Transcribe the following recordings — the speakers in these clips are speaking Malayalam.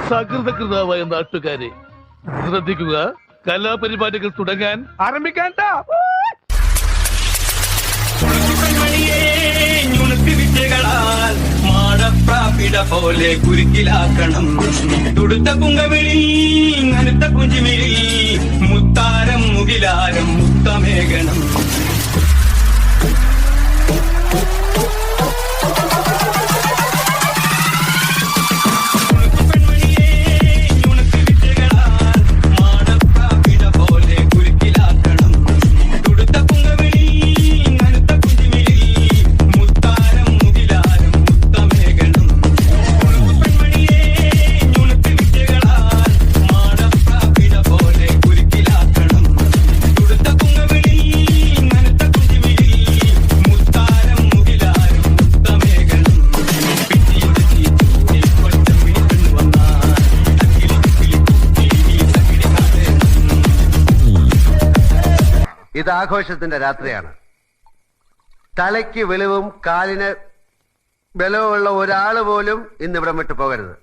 സകൃതകൃതാവായ നാട്ടുകാരെ ശ്രദ്ധിക്കുക, കലാപരിപാടികൾ തുടങ്ങാൻ ആരംഭിക്കാൻ. മാടപ്രാപിട പോലെ കുരുക്കിലാക്കണം തുടുത്ത പുങ്കവിളി നനുത്ത കുഞ്ചിമിഴി മുത്താരം മുകിലാരം മുത്തമേകണം. ഇത് ആഘോഷത്തിന്റെ രാത്രിയാണ്. തലയ്ക്ക് വെളിവും കാലിന് ബലവുമുള്ള ഒരാൾ പോലും ഇന്ന് ഇവിടെ വിട്ടു പോകരുത്.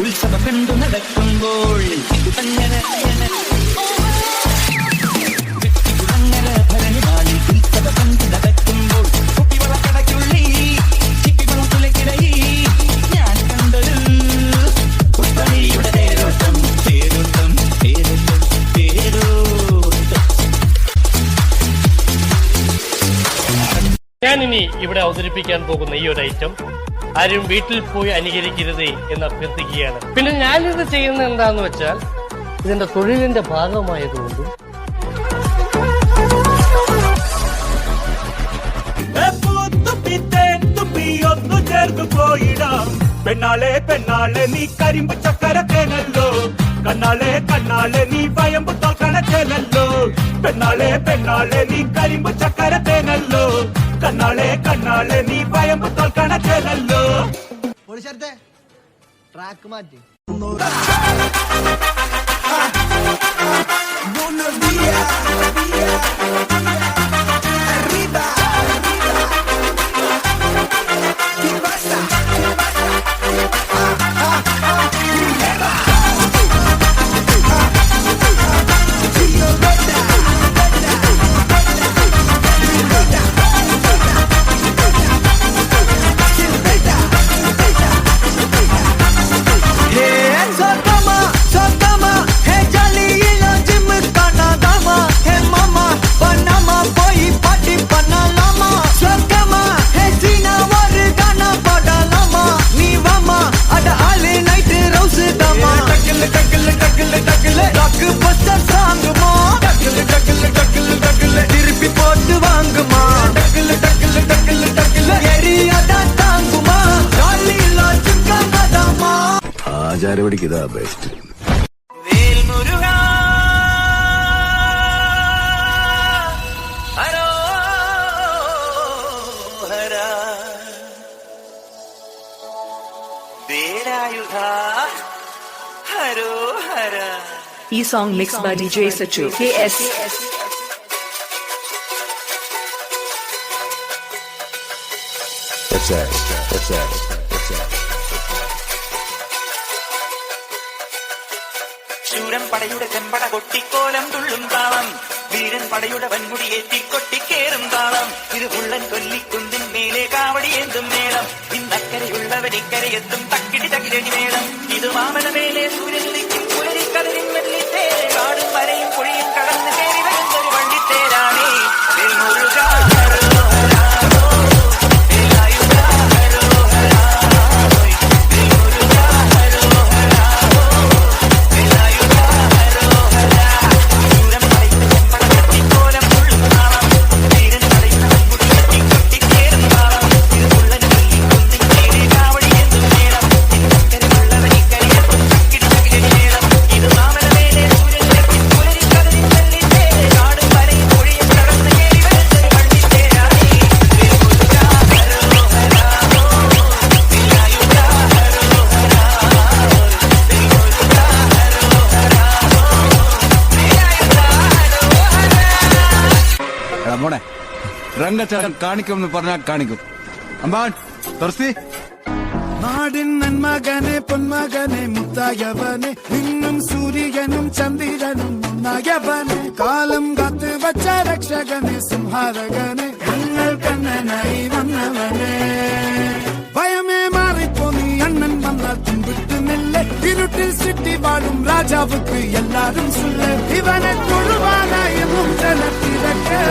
ഉത്സവം കണ്ടു നടക്കുമ്പോൾ ഞാനിനി ഇവിടെ അവതരിപ്പിക്കാൻ പോകുന്ന ഈ ഒരു ഐറ്റം ആരും വീട്ടിൽ പോയി അനുകരിക്കരുതേ എന്ന് അഭ്യർത്ഥിക്കുകയാണ്. പിന്നെ ഞാനിത് ചെയ്യുന്നത് എന്താന്ന് വെച്ചാൽ ഇതിന്റെ തൊഴിലിന്റെ ഭാഗമായതുകൊണ്ടും പെണ്ണാളെ പെണ്ണാളെ നീ കരിമ്പ് ചക്കരക്കേനല്ലോ, കണ്ണാളെ കണ്ണാളെ നീ വയമ്പ് തോൽക്കണക്കേനല്ലോ. പെണ്ണാളെ പെണ്ണാളെ നീ കരിമ്പ് ചക്കരത്തേനല്ലോ, കണ്ണാളെ കണ്ണാളെ നീ വയമ്പ് തോൽക്കണക്കേനല്ലോ. ട്രാക്ക് മാറ്റി ആചാരപടിക്ക് ഇതാ best. E song mixed by DJ Sachu. KS. What's that? What's that? What's that? ശൂരൻ പടയുടെ ചെമ്പട കൊട്ടിക്കോലം തുള്ളും താളം, വീരൻ പടയുടെ വൻമുടിയേറ്റിക്കൊട്ടിക്കേറും താളം. ഇത് ഉള്ളൻ കൊല്ലിക്കുന്നിൻ മേലെ കാവടിയേന്തും മേളം, ഇന്നക്കരയുള്ളവൻ ഇക്കരയെത്തും തക്കിടി തകിലടി മേളം. ഇത് മാമന മേലെ സൂര്യനുദിക്കും പുലരിക്കടലിൻ വെള്ളിത്തേരെ, കാടും വരയും പുഴയും കടന്ന് കയറി വരുന്നൊരു വണ്ടിത്തേരാണേ. രംഗച്ചേട്ടൻ കാണിക്കുമെന്ന് പറഞ്ഞാൽ കാണിക്കും. അമ്പാൻ തുറസി. നാടിൻ നന്മകനെ പൊന്മകനെ മുത്തായവനെ നിന്നും സൂര്യനും ചന്ദ്രനും ഒന്നായവനെ കാലം കാത്ത് വച്ച രക്ഷകനെ സംഹാരകനെ ഞങ്ങൾ കണ്ണനായി വന്നവനെ ഭയമേ മാറിപ്പോ നീ അണ്ണൻ വന്നാൽ പിൻവിട്ടുന്നില്ല ഇരുട്ടിൽ സിറ്റി വാഴും രാജാവുക്ക് എല്ലാരും സുല്ല ഇവനെ തൊഴുവാനായി മുഞ്ചനത്തിരക്ക്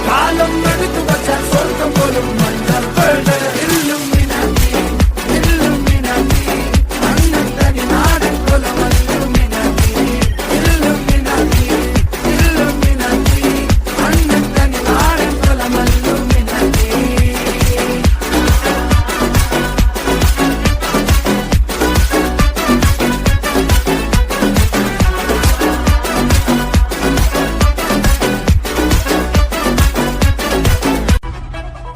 കാലം എടുത്തു വച്ച സ്വർഗം പോലും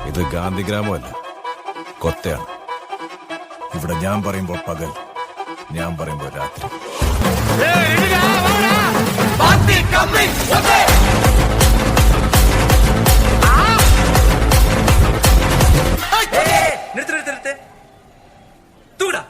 ഇത് ഗാന്ധിഗ്രാമമല്ല, കൊത്തയാണ്. ഇവിടെ ഞാൻ പറയുമ്പോ പകൽ, ഞാൻ പറയുമ്പോ രാത്രി. നിർത്തി തൂടാ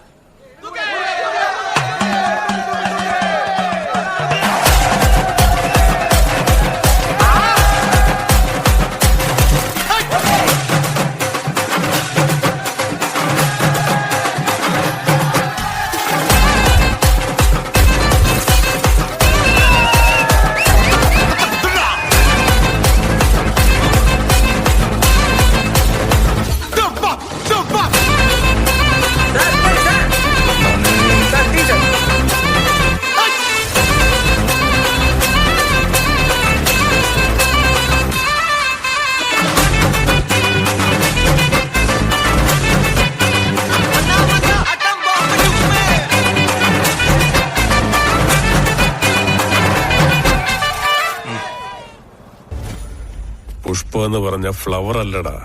പുഷ്പം എന്ന് പറഞ്ഞ ഫ്ലവർ അല്ലടാ,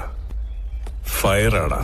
ഫയറാടാ.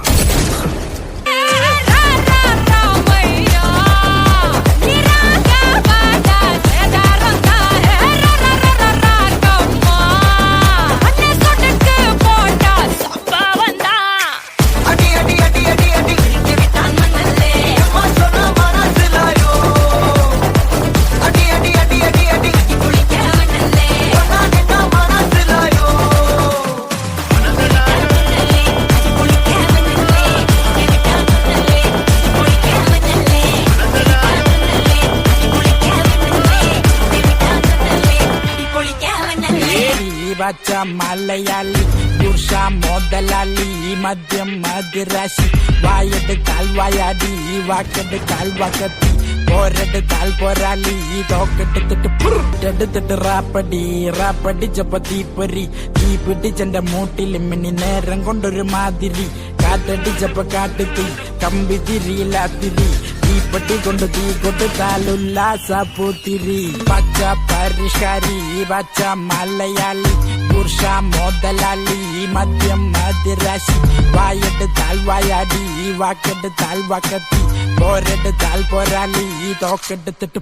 മലയാളി പുരുഷ മുതലാളി മദ്യം മദിരാശി വായെടുത്താൽ വായാടി വാക്കെടുത്താൽ വാക്കത്തി പോരെടുത്താൽ പോരാളി തോക്കെടുത്തിട്ട് റാപ്പടി ചപ്പത്തി പൊരി തീ പിടിച്ചെന്റെ മൂട്ടിൽ മിന്നി നേരം കൊണ്ടൊരു മാതിരി കാറ്റടിച്ചപ്പ കാട്ടുത്തി കമ്പി തിരിയില്ലാത്തിരി തീപ്പെട്ടി കൊണ്ട് തീ കൊടുത്താലുല്ലാസ പൂത്തിരി പച്ച പരിഷ്കാരി പച്ച മലയാളി പുരുഷ മുതലാളി മദ്യം മദിരാശി വായെടുത്താൽ വായാടി വാക്കെടുത്താൽ വാക്കത്തി പോരെടുത്താൽ പോരാളി തോക്കെടുത്തിട്ട്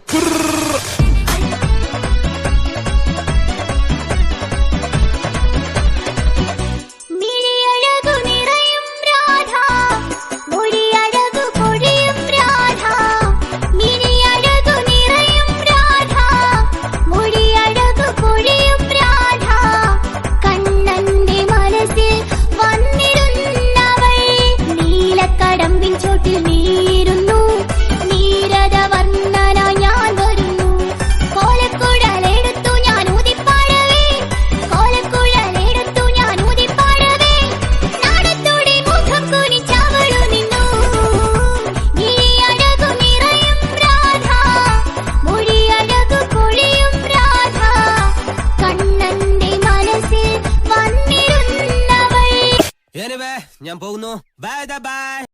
ഞാൻ പോകുന്നു. Bye bye.